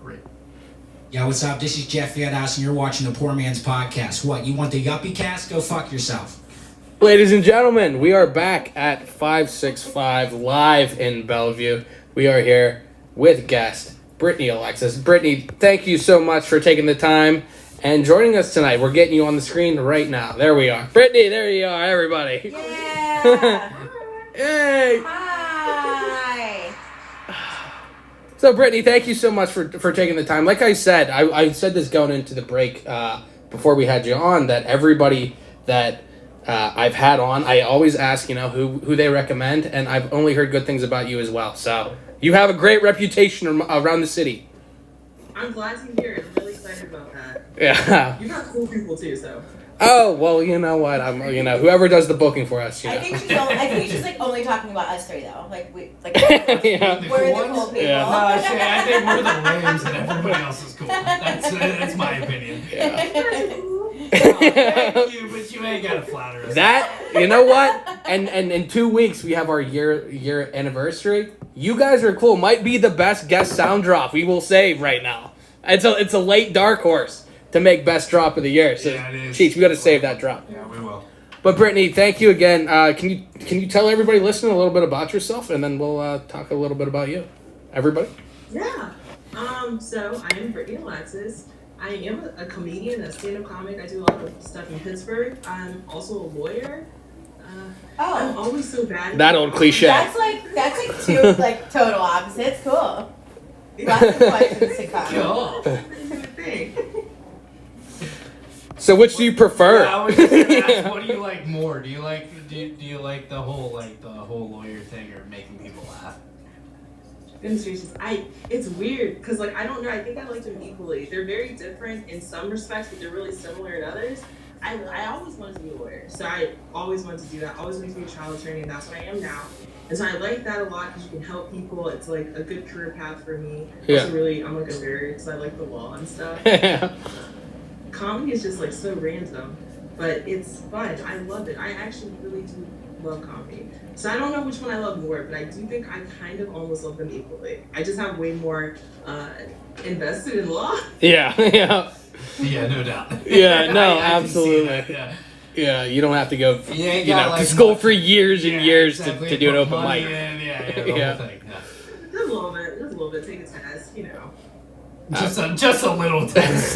great. Yo, what's up? This is Jeff Fieldhouse, and you're watching the Poor Man's Podcast. What, you want the Yuppie Cast? Go fuck yourself. Ladies and gentlemen, we are back at 565 live in Bellevue. We are here with guest Brittany Alexis. Brittany, thank you so much for taking the time and joining us tonight. We're getting you on the screen right now. There we are. Brittany, there you are, everybody. Yeah. Yay. Hi. So, Brittany, thank you so much for taking the time. Like I said, I said this going into the break before we had you on, that everybody that I've had on, I always ask, who they recommend, and I've only heard good things about you as well. So, you have a great reputation around the city. I'm glad to hear it. I'm really excited about that. Yeah. You got cool people too, so. Oh, well, you know what? I'm, whoever does the booking for us, I think she's like only talking about us three though. Like Yeah. we're the cool people. Yeah. No, I think we're the lambs and everybody else is cool. That's my opinion. Thank you, but you ain't gotta flatter us. That, you know what? And in 2 weeks we have our year anniversary. You guys are cool. Might be the best guest sound drop we will save right now. It's a late dark horse to make best drop of the year. So, Yeah, it is. Cheech, we got to save that drop. Yeah, we will. But Brittany, thank you again. Can you tell everybody listening a little bit about yourself, and then we'll talk a little bit about you, everybody. Yeah. So I am Brittany Alexis. I am a comedian, a stand-up comic. I do a lot of stuff in Pittsburgh. I'm also a lawyer. I'm always so bad at That old cliche. That's like two like total opposites. Cool. Lots of questions to come. Cool. Thing. So which do you prefer? Yeah, I was just gonna ask, what do you like more? Do you like the whole lawyer thing or making people laugh? Goodness gracious, it's weird because I don't know. I think I like them equally. They're very different in some respects, but they're really similar in others. I always wanted to be a lawyer, so I always wanted to do that. I always wanted to be a trial attorney, and that's what I am now. And so I like that a lot because you can help people. It's like a good career path for me. Yeah. Also, really, I'm like a nerd, because I like the law and stuff. Comedy is just so random, but it's fun. I love it. I actually really do love comedy. So I don't know which one I love more, but I do think I kind of almost love them equally. I just have way more invested in law. Yeah. Yeah, no doubt. Yeah, no, I can see absolutely. that, yeah. Yeah, you don't have to go, You ain't got, to school much- for years and years exactly. to do an Put open money mic. in, the Yeah. whole thing. Yeah. Just a little bit. Take a test, Just a little test.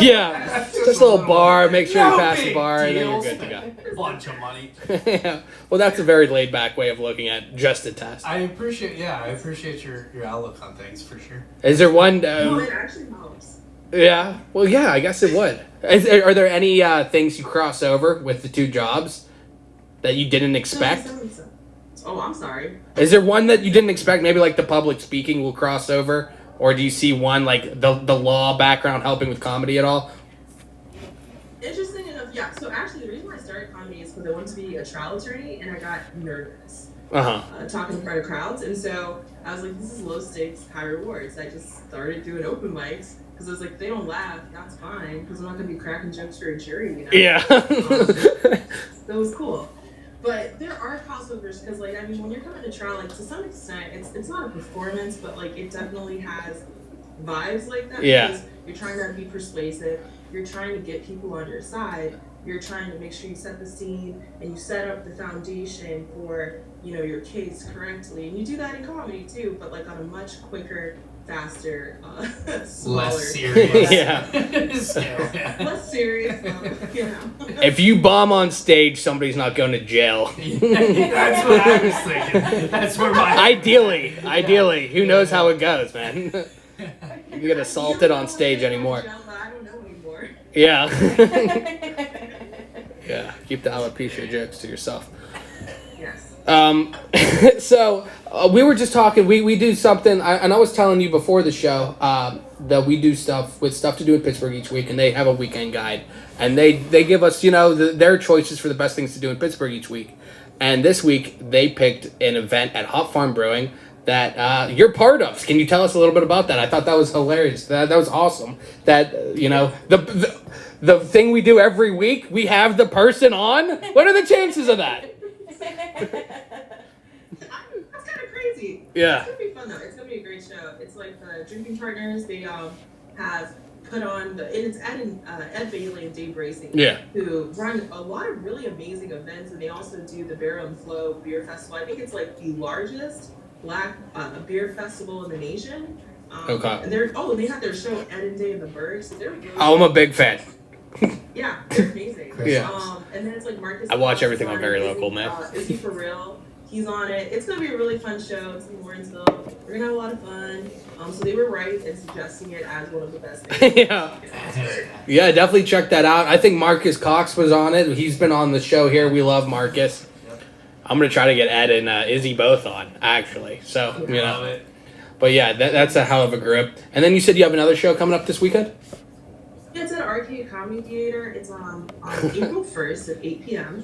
Yeah, just a little bar. Make sure you pass the bar, and then you're deal. good to go. Bunch of money. Yeah. Well, that's a very laid back way of looking at just a test. I appreciate your outlook on things for sure. Is there one? No, it actually helps. Yeah. Well, yeah. I guess it would. Are there any things you cross over with the two jobs that you didn't expect? Oh, I'm sorry. Is there one that you didn't expect? Maybe like the public speaking will cross over, or do you see one like the law background helping with comedy at all? Interesting enough, yeah. So actually, the reason why I started comedy is because I wanted to be a trial attorney, and I got nervous talking in front of crowds, and so I was like, "This is low stakes, high rewards." I just started doing open mics because I was like, "If they don't laugh, that's fine, because I'm not gonna be cracking jokes for a jury." Yeah. That was cool. But there are crossovers because, when you're coming to trial, to some extent, it's not a performance, but it definitely has vibes like that. Yeah. Because you're trying to be persuasive. You're trying to get people on your side. You're trying to make sure you set the scene and you set up the foundation for your case correctly. And you do that in comedy too, but on a much quicker, faster, smaller, Less serious. Yeah. Scale, yeah. less serious. If you bomb on stage, somebody's not going to jail. That's what I was thinking. That's where my Ideally, who knows how it goes, man? You get assaulted on stage anymore. I don't know anymore. Yeah. Yeah. Keep the alopecia jokes to yourself. Yes. So we were just talking. We do something, and I was telling you before the show that we do stuff to do in Pittsburgh each week, and they have a weekend guide, and they give us their choices for the best things to do in Pittsburgh each week. And this week they picked an event at Hop Farm Brewing that you're part of. Can you tell us a little bit about that? I thought that was hilarious. That was awesome. That the thing we do every week, we have the person on. What are the chances of that? That's kind of crazy. Yeah. It's gonna be fun though. It's gonna be a great show. It's like the drinking partners. They have put on and it's Ed Bailey and Dave Racing. Yeah. Who run a lot of really amazing events, and they also do the Barrel and Flow Beer Festival. I think it's like the largest black beer festival in the nation. Okay. And they have their show Ed and Day in the Berg, so they're really I'm a big fan. yeah, they're amazing. Yeah. And then it's like Marcus. I watch everything on on Very it. Local, man. Is he for real? He's on it. It's gonna be a really fun show. It's in Lawrenceville. We're gonna have a lot of fun. So they were right in suggesting it as one of the best things. Yeah. Yeah, definitely check that out. I think Marcus Cox was on it. He's been on the show here. We love Marcus. I'm gonna try to get Ed and Izzy both on, actually. So you know. Love it. But yeah, that's a hell of a group. And then you said you have another show coming up this weekend? Yeah, it's at Arcade Comedy Theater. It's on April 1st at 8 p.m.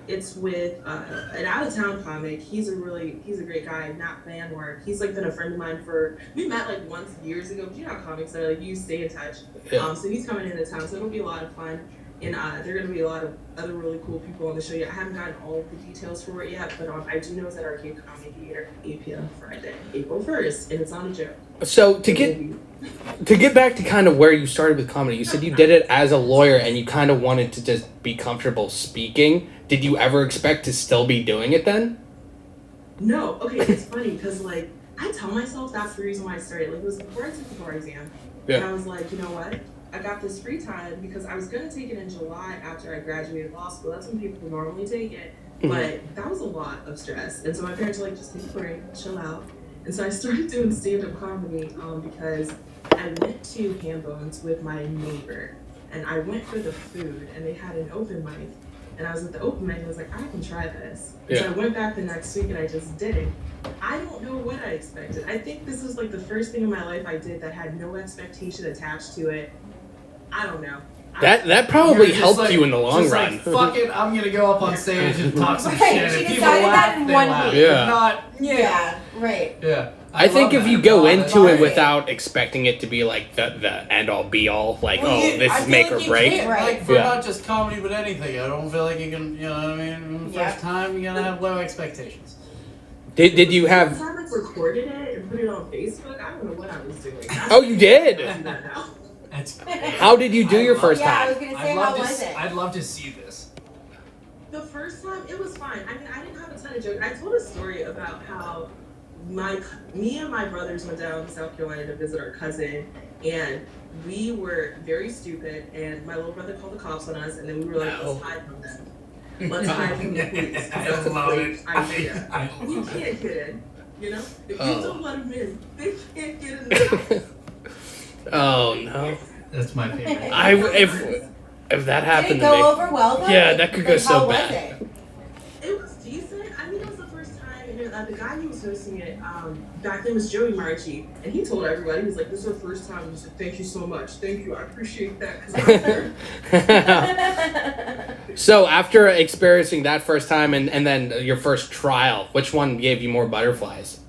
It's with an out-of-town comic. He's a great guy, Nat Vanwork. He's like been a friend of mine we met like once years ago. But you know how comics are, like you stay in touch. Yeah. So he's coming into town, so it'll be a lot of fun. And there are going to be a lot of other really cool people on the show yet. I haven't gotten all of the details for it yet, but I do know it's at Arcade Comedy Theater, 8 p.m. Friday, April 1st, and it's on a joke. So to get back to kind of where you started with comedy, you said you did it as a lawyer and you kind of wanted to just be comfortable speaking. Did you ever expect to still be doing it then? No. Okay, it's funny because like I tell myself that's the reason why I started. Like it was before I took the bar exam, and I was like, you know what? I got this free time because I was going to take it in July after I graduated law school. That's when people normally take it. But that was a lot of stress. And so my parents were like, just take a break, chill out. And so I started doing stand-up comedy because I went to Hambones with my neighbor. And I went for the food, and they had an open mic. And I was at the open mic, and I was like, I can try this. So I went back the next week, and I just did it. I don't know what I expected. I think this was like the first thing in my life I did that had no expectation attached to it. I don't know. That probably helped like, you in the long just run. Like, fuck it, I'm gonna go up on stage and talk some Right, shit. she If people decided laugh, that in they one laugh. week. Yeah. If not, Yeah, right. yeah. I think love if you that. go I into love it that. without expecting it to be like the end all be all, like Well, this I is feel make like or you break. can't, Right. Like for Yeah. not just comedy but anything. I don't feel like you can. You know what I mean? Yeah. First time, you gotta have low expectations. Did you The have? time I recorded it and put it on Facebook, I don't know what I was doing. Oh, you did. Do that now. That's How did you do your first Yeah, I was time? going to say, how was it? I'd love to see this. The first time, it was fine. I mean, I didn't have a ton of jokes. I told a story about how me and my brothers went down to South Carolina to visit our cousin, and we were very stupid, and my little brother called the cops on us, and then we were like, let's hide from them. Let's hide from the police. I That's a love great it. idea. I You love it. can't get in, you know? If you Oh. don't let them in, they can't get in the house. Oh no! That's my favorite. If that Did happened it to me, go over well, though? Yeah, that could go Like, so how bad. Was it? It was decent. I mean, it was the first time. And the guy who was hosting it back then was Joey Marchi, and he told everybody, he was like, "This is our first time." He said, "Thank you so much. Thank you. I appreciate that." 'Cause I'm there. So after experiencing that first time and then your first trial, which one gave you more butterflies?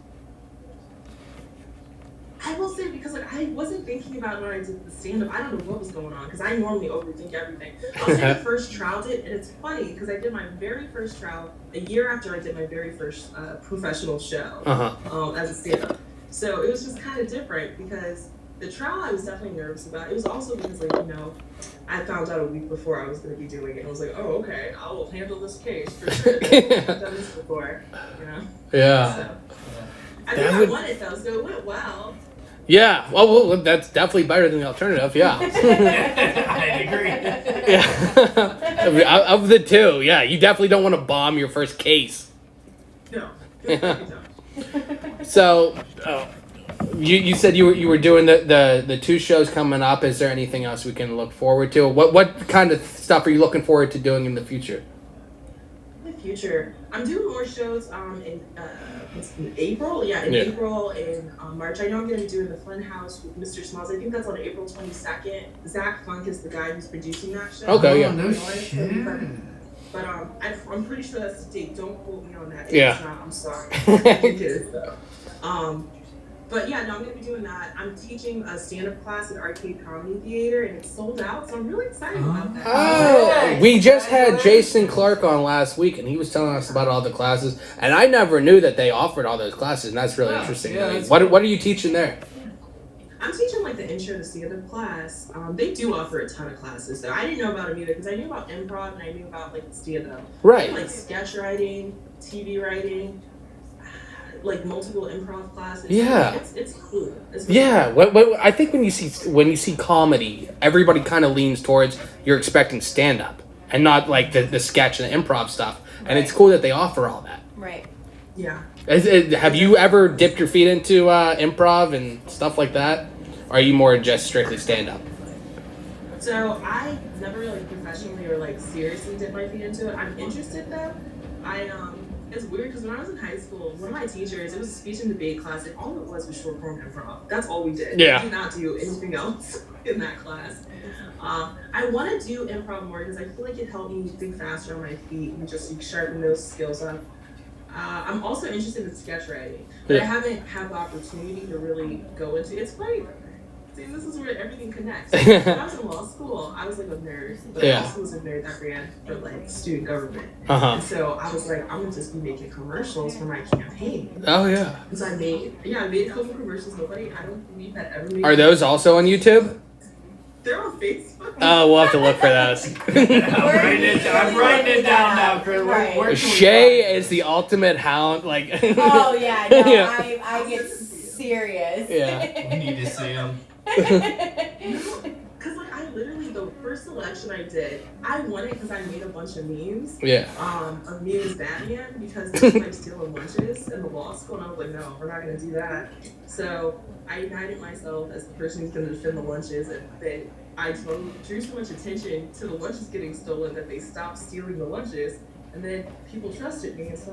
I will say because like I wasn't thinking about when I did the stand up. I don't know what was going on because I normally overthink everything. I'll say the first trial did, and it's funny because I did my very first trial a year after I did my very first professional show as a stand up. So it was just kind of different because the trial I was definitely nervous about. It was also because like I found out a week before I was going to be doing it. And I was like, oh okay, I will handle this case for sure. I've done this before, Yeah. So, I think I won it though, so it went well. Yeah. Well, that's definitely better than the alternative. Yeah. I agree. Yeah. Of the two, yeah, you definitely don't want to bomb your first case. No. No. So, you said you were doing the two shows coming up. Is there anything else we can look forward to? What kind of stuff are you looking forward to doing in the future? In the future, I'm doing more shows in April. Yeah, in April and March. I know I'm going to be doing the Fun House with Mr. Smalls. I think that's on April 22nd. Zach Funk is the guy who's producing that show. Okay, yeah. No shit. But I'm pretty sure that's the date. Don't quote me on that. If Yeah. it's not, I'm sorry. I think it is though. But yeah, no, I'm gonna be doing that. I'm teaching a stand-up class at Arcade Comedy Theater, and it's sold out, so I'm really excited about that. Oh, we just had Jason Clark on last week, and he was telling us about all the classes, and I never knew that they offered all those classes, and that's really interesting. Yeah, to me. that's What are you teaching there? I'm teaching like the intro to stand-up class. They do offer a ton of classes, though. I didn't know about them either because I knew about improv and I knew about like stand-up. Right. Like sketch writing, TV writing, like multiple improv classes. Yeah. It's cool. It's really Yeah, cool. I think when you see comedy, everybody kind of leans towards you're expecting stand up and not like the sketch and the improv stuff. And it's cool that they offer all that. Right. Yeah. Have you ever dipped your feet into improv and stuff like that? Or are you more just strictly stand up? So I never really professionally or like seriously dipped my feet into it. I'm interested though. It's weird because when I was in high school, one of my teachers, it was a speech and debate class, and all it was short form improv. That's all we did. Yeah. We did not do anything else in that class. I want to do improv more because I feel like it helped me think faster on my feet and just sharpen those skills up. I'm also interested in sketch writing, but I haven't had the opportunity to really go into it. It's funny. See, this is where everything connects. When I was in law school, I was like a nerd, but I also was a nerd that ran for like student government. And so I was like, I'm gonna just be making commercials for my campaign. Oh yeah. And so I made a couple commercials. I don't believe that ever made. Are those also on YouTube? They're on Facebook. Oh, we'll have to look for those. I'm writing it down now. Right. Where can we Shay find is the ultimate hound. Like. Oh yeah, no, Yeah. I get serious. Yeah. it? We need to see them. Because like I literally the first selection I did, I won it because I made a bunch of memes. Yeah. Of me as Batman because they were like stealing lunches in the law school, and I was like, no, we're not gonna do that. So I united myself as the person who's gonna defend the lunches, and then I drew so much attention to the lunches getting stolen that they stopped stealing the lunches, and then people trusted me, and so